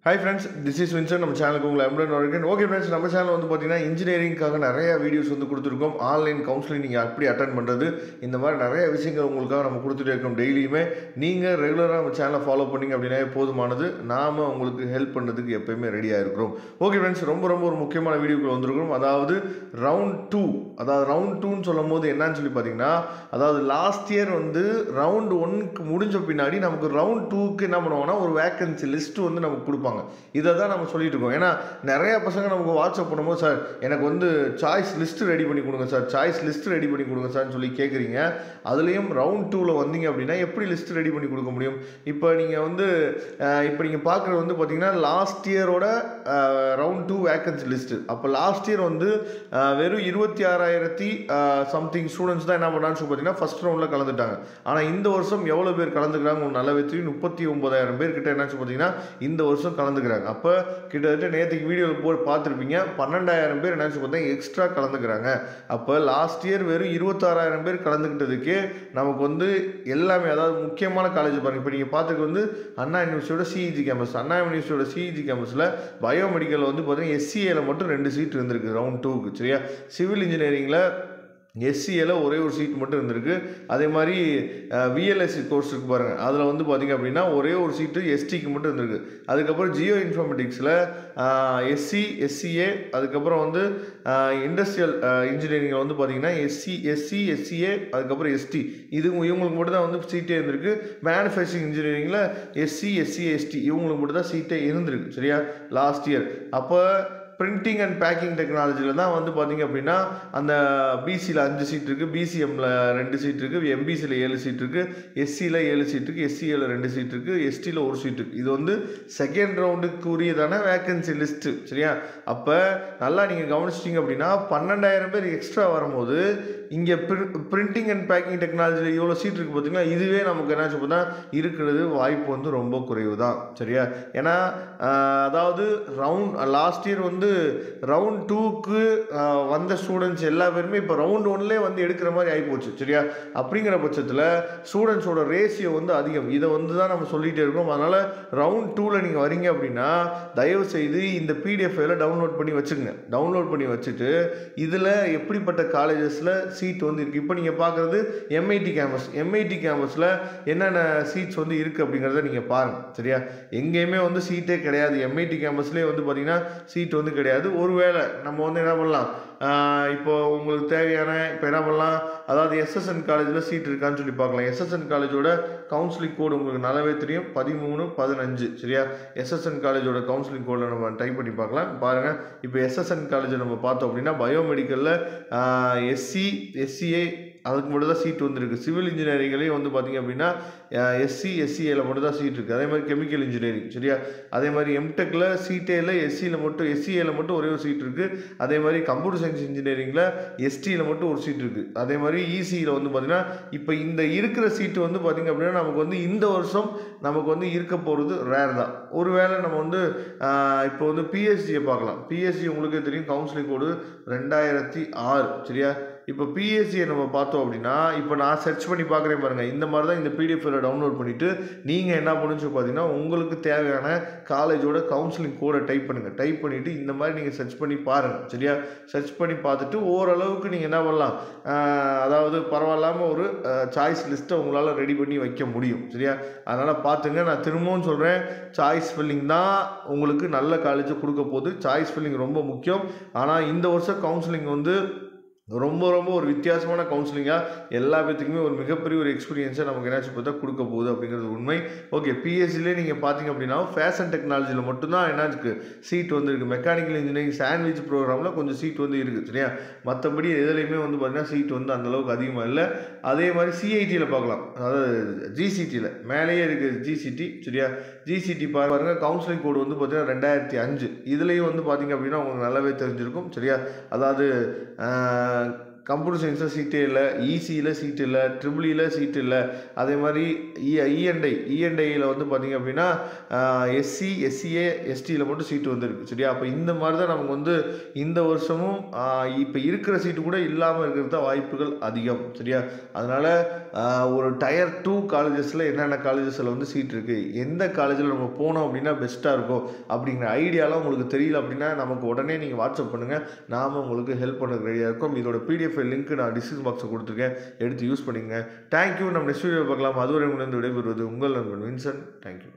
Hi friends, this is Vincent. நம்ம சேனலுக்கு உங்களை அன்புடன் வரவேற்கிறேன். ஓகே ஃப்ரெண்ட்ஸ், நம்ம சேனல் வந்து பார்த்தீங்கன்னா இன்ஜினியரிங்காக நிறைய வீடியோஸ் வந்து கொடுத்துருக்கோம். ஆன்லைன் கவுன்சிலிங் நீங்கள் எப்படி அட்டன் பண்ணுறது, இந்த மாதிரி நிறைய விஷயங்கள் உங்களுக்காக நம்ம கொடுத்துட்டே இருக்கோம். டெய்லியுமே நீங்கள் ரெகுலராக நம்ம சேனலை ஃபாலோ பண்ணிங்க அப்படின்னா போதுமானது. நாம் உங்களுக்கு ஹெல்ப் பண்ணுறதுக்கு எப்போயுமே ரெடியாக இருக்கிறோம். ஓகே ஃப்ரெண்ட்ஸ், ரொம்ப ஒரு முக்கியமான வீடியோக்குள்ள வந்திருக்கிறோம். அதாவது ரவுண்ட் 2, அதாவது ரவுண்ட் 2ன்னு சொல்லும் போது என்னன்னு சொல்லி பார்த்தீங்கன்னா, அதாவது லாஸ்ட் இயர் வந்து ரவுண்ட் 1க்கு முடிஞ்ச பின்னாடி நமக்கு ரவுண்ட் 2க்கு என்ன பண்ணுவாங்கன்னா ஒரு வேக்கன்சி லிஸ்ட் வந்து நமக்கு கொடுப்பாங்க. இதை தான் நம்ம சொல்லிட்டு இருக்கோம். ஏன்னா நிறைய பசங்க நமக்கு வாட்ஸ்அப் பண்ணும்போது, சார் எனக்கு வந்து சாய்ஸ் லிஸ்ட் ரெடி பண்ணி கொடுங்க சார், சாய்ஸ் லிஸ்ட் ரெடி பண்ணி கொடுங்க சார்னு சொல்லி கேட்குறீங்க. அதுலேயும் ரவுண்ட் 2ல் வந்தீங்க அப்படின்னா எப்படி லிஸ்ட் ரெடி பண்ணி கொடுக்க முடியும்? இப்போ நீங்கள் வந்து இப்போ நீங்கள் பார்க்குறது வந்து பார்த்தீங்கன்னா லாஸ்ட் இயரோட ரவுண்ட் 2 வேக்கன்சி லிஸ்ட்டு. அப்போ லாஸ்ட் இயர் வந்து வெறும் 26,000 சம்திங் ஸ்டூடெண்ட்ஸ் தான் என்ன பண்ணான்னு சொல்லி பார்த்தீங்கன்னா ஃபஸ்ட் ரவுண்டில் கலந்துட்டாங்க. ஆனால் இந்த வருஷம் எவ்வளோ பேர் கலந்துக்கிறாங்க உங்களுக்கு நல்லாவே தெரியும். 39,000 பேர் கிட்ட என்ன சொல்லி பார்த்தீங்கன்னா இந்த வருஷம் கலந்துக்கிறாங்க. அப்போ கிட்டத்தட்ட நேற்றுக்கு வீடியோவில் போய் பார்த்துருப்பீங்க, 12,000 பேர் என்ன சொல்லி பார்த்தீங்கன்னா எக்ஸ்ட்ரா கலந்துக்கிறாங்க. அப்போ லாஸ்ட் இயர் வெறும் 26,000 பேர் கலந்துக்கிட்டதுக்கு நமக்கு வந்து எல்லாமே, அதாவது முக்கியமான காலேஜ் பாருங்கள். இப்போ நீங்கள் பார்த்துக்கு வந்து அண்ணா யூனிவர்சிட்டியோட சிஇஜி கேம்பஸ், அண்ணா யூனிவர்சிட்டியோட சிஇஜி கேம்பஸில் பயோமெடிக்கல் வந்து பார்த்தீங்கன்னா எஸ்சிஏல மட்டும் 2 சீட் இருந்திருக்கு ரவுண்ட் 2க்கு. சரியா, சிவில் இன்ஜினியரிங்கில் எஸ்சிஏல ஒரே ஒரு சீட் மட்டும் இருந்திருக்கு. அதே மாதிரி விஎல்எஸ்சி கோர்ஸ் இருக்கு பாருங்கள், அதில் வந்து பார்த்திங்க அப்படின்னா ஒரே ஒரு சீட்டு எஸ்டிக்கு மட்டும் இருந்திருக்கு. அதுக்கப்புறம் ஜியோ இன்ஃபர்மேட்டிக்ஸில் எஸ்சி, எஸ்சிஏ, அதுக்கப்புறம் வந்து இண்டஸ்ட்ரியல் இன்ஜினியரிங்கில் வந்து பார்த்திங்கன்னா எஸ்சி, எஸ்சிஏ, அதுக்கப்புறம் எஸ்டி, இவங்களுக்கு மட்டும் தான் வந்து சீட்டே இருந்திருக்கு. மேனுஃபேக்சரிங் இன்ஜினியரிங்கில் எஸ்சி, எஸ்சிஏ, எஸ்டி இவங்களுக்கு மட்டும் தான் சீட்டே இருந்திருக்கு. சரியா, லாஸ்ட் இயர். அப்போ பிரிண்டிங் அண்ட் பேக்கிங் டெக்னாலஜியில் தான் வந்து பார்த்திங்க அப்படின்னா அந்த பிசியில் 5 சீட் இருக்குது, பிசிஎம்மில் 2 சீட் இருக்குது, எம்பிசியில் 7 சீட் இருக்குது, எஸ்சியில் 7 சீட் இருக்குது, எஸ்சியில் 2 சீட் இருக்குது, எஸ்டியில் 1 சீட் இருக்குது. இது வந்து செகண்ட் ரவுண்டுக்கு உரியதான வேக்கன்சி லிஸ்ட்டு. சரியா, அப்போ நல்லா நீங்கள் கவனிச்சிட்டிங்க அப்படின்னா 12,000 பேர் எக்ஸ்ட்ரா வரும்போது இங்கே பிரிண்டிங் அண்ட் பேக்கிங் டெக்னாலஜியில் இவ்வளோ சீட் இருக்குது பார்த்தீங்கன்னா, இதுவே நமக்கு என்ன சொல்லுன்னா இருக்கிறது வாய்ப்பு வந்து ரொம்ப குறைவு தான். சரியா, ஏன்னா அதாவது லாஸ்ட் இயர் வந்து ரவுண்ட் 2க்கு வந்த ஸ்டூடெண்ட்ஸ் எல்லா பேருமே இப்போ ரவுண்ட் 1லேயே வந்து எடுக்கிற மாதிரி ஆகிப்போச்சு. சரியா, அப்படிங்கிற பட்சத்தில் ஸ்டூடெண்ட்ஸோட ரேஷியோ வந்து அதிகம். இதை வந்து தான் நம்ம சொல்லிகிட்டே இருக்கோம். அதனால் ரவுண்ட் 2ல் நீங்கள் வரீங்க அப்படின்னா தயவு செய்து இந்த பிடிஎஃப் ஃபைலை டவுன்லோட் பண்ணி வச்சுக்கோங்க. டவுன்லோட் பண்ணி வச்சுட்டு இதில் எப்படிப்பட்ட காலேஜஸில் சீட் வந்து இருக்குது, இப்போ நீங்கள் பார்க்குறது எம்ஐடி கேம்பஸ், எம்ஐடி கேம்பஸில் என்னென்ன சீட்ஸ் வந்து இருக்குது அப்படிங்கிறத நீங்கள் பாருங்கள். சரியா, எங்கேயுமே வந்து சீட்டே கிடையாது. எம்ஐடி கேம்பஸ்லேயே வந்து பார்த்திங்கன்னா சீட் வந்து கிடையாது. ஒருவேளை நம்ம வந்து என்ன பண்ணலாம், இப்போ உங்களுக்கு தேவையான இப்போ என்ன பண்ணலாம், அதாவது எஸ்எஸ்என் காலேஜில் சீட் இருக்கான்னு சொல்லி பார்க்கலாம். எஸ்எஸ்என் காலேஜோட கவுன்சிலிங் கோடு உங்களுக்கு நல்லாவே தெரியும், 1315. சரியா, எஸ்எஸ்என் காலேஜோட கவுன்சிலிங் கோடில் நம்ம டைப் பண்ணி பார்க்கலாம். பாருங்கள், இப்போ எஸ்எஸ்என் காலேஜை நம்ம பார்த்தோம் அப்படின்னா பயோமெடிக்கலில் எஸ்சி, எஸ்சிஏ அதுக்கு மட்டும் தான் சீட் வந்துருக்கு. சிவில் இன்ஜினியரிங்லேயும் வந்து பார்த்திங்க அப்படின்னா எஸ்சி, எஸ்சிஏல மட்டும் தான் சீட் இருக்குது. அதே மாதிரி கெமிக்கல் இன்ஜினியரிங். சரியா, அதே மாதிரி எம்டெக்கில் சீட்டேல எஸ்சிஏல மட்டும் ஒரே ஒரு சீட் இருக்குது. அதே மாதிரி கம்ப்யூட்டர் சயின்ஸ் இன்ஜினியரிங்கில் எஸ்டியில் மட்டும் ஒரு சீட் இருக்குது. அதே மாதிரி இசியில் வந்து பார்த்திங்கன்னா இப்போ இந்த இருக்கிற சீட்டு வந்து பார்த்திங்க அப்படின்னா நமக்கு வந்து இந்த வருஷம் நமக்கு வந்து இருக்க போகிறது ரேர் தான். ஒருவேளை நம்ம வந்து இப்போ வந்து பிஎஸ்சியை பார்க்கலாம். பிஎஸ்சி உங்களுக்கே தெரியும், கவுன்சிலிங் கோடு 2006. சரியா, இப்போ பிஎஸ்சியை நம்ம பார்த்தோம் அப்படின்னா இப்போ நான் சர்ச் பண்ணி பார்க்குறேன் பாருங்கள், இந்த மாதிரி தான் இந்த பிடிஎஃபில் டவுன்லோட் பண்ணிவிட்டு நீங்கள் என்ன பண்ணுச்சு பார்த்தீங்கன்னா உங்களுக்கு தேவையான காலேஜோட கவுன்சிலிங் கோடை டைப் பண்ணுங்கள். டைப் பண்ணிவிட்டு இந்த மாதிரி நீங்கள் சர்ச் பண்ணி பாருங்கள். சரியா, சர்ச் பண்ணி பார்த்துட்டு ஓரளவுக்கு நீங்கள் என்ன பண்ணலாம், அதாவது பரவாயில்லாமல் ஒரு சாய்ஸ் லிஸ்ட்டை உங்களால் ரெடி பண்ணி வைக்க முடியும். சரியா, அதனால் பார்த்துங்க. நான் திரும்பவும் சொல்கிறேன், சாய்ஸ் ஃபில்லிங் தான் உங்களுக்கு நல்ல காலேஜை கொடுக்க போகுது. சாய்ஸ் ஃபில்லிங் ரொம்ப முக்கியம். ஆனால் இந்த வருஷம் கவுன்சிலிங் வந்து ரொம்ப ஒரு வித்தியாசமான கவுன்சிலிங்காக எல்லா பேத்துக்குமே ஒரு மிகப்பெரிய ஒரு எக்ஸ்பீரியன்ஸை நமக்கு என்னாச்சு பார்த்தா கொடுக்க போகுது அப்படிங்கிறது உண்மை. ஓகே, பிஎஸ்சிலே நீங்கள் பார்த்தீங்க அப்படின்னா ஃபேஷன் டெக்னாலஜியில் மட்டும்தான் என்னாச்சு சீட் வந்து இருக்குது. மெக்கானிக்கல் இன்ஜினியரிங் சாண்ட்விச் ப்ரோக்ராமில் கொஞ்சம் சீட் வந்து இருக்குது. சரியா, மற்றபடி எதுலேயுமே வந்து பார்த்திங்கன்னா சீட் வந்து அந்தளவுக்கு அதிகமாக இல்லை. அதே மாதிரி சிஐடியில் பார்க்கலாம், அதாவது ஜிசிடியில் மேலேயே இருக்குது ஜிசிடி. சரியா, ஜிசிடி பாருங்கள், கவுன்சிலிங் கோடு வந்து பார்த்திங்கன்னா 2005. இதுலேயும் வந்து பார்த்திங்க அப்படின்னா உங்களுக்கு நல்லாவே தெரிஞ்சிருக்கும். சரியா, அதாவது கம்ப்யூட்டர் சயின்ஸில் சீட்டே இல்லை, இசியில் சீட் இல்லை, ட்ரிபிளியில் சீட் இல்லை. அதே மாதிரி இஎன்ஐயில் வந்து பார்த்திங்க அப்படின்னா எஸ்சி, எஸ்சிஏ, எஸ்டியில் மட்டும் சீட்டு வந்துருக்கு. சரியா? அப்போ இந்த மாதிரி தான் நமக்கு வந்து இந்த வருஷமும் இப்போ இருக்கிற சீட்டு கூட இல்லாமல் இருக்கிறது தான் வாய்ப்புகள் அதிகம். சரியா? அதனால் ஒரு டயர் 2 காலேஜஸில் என்னென்ன காலேஜஸில் வந்து சீட் இருக்குது, எந்த காலேஜில் நம்ம போனோம் அப்படின்னா பெஸ்ட்டாக இருக்கும் அப்படிங்கிற ஐடியாலாம் உங்களுக்கு தெரியல அப்படின்னா நமக்கு உடனே நீங்கள் வாட்ஸ்அப் பண்ணுங்கள். நாம் உங்களுக்கு ஹெல்ப் பண்ண ரெடியாக இருக்கும். இதோட PDF லிங்க் நான் டிஸ்கிரிப்ஷன் பாக்ஸில் கொடுத்துருக்கேன், எடுத்து யூஸ் பண்ணிக்கங்க. தேங்க்யூ. நம்ம நெக்ஸ்ட் வீடியோ பார்க்கலாம். அதுவரை உங்களிடம் விடைபெறுவது உங்கள் நண்பன் வின்சென்ட். தேங்க்யூ.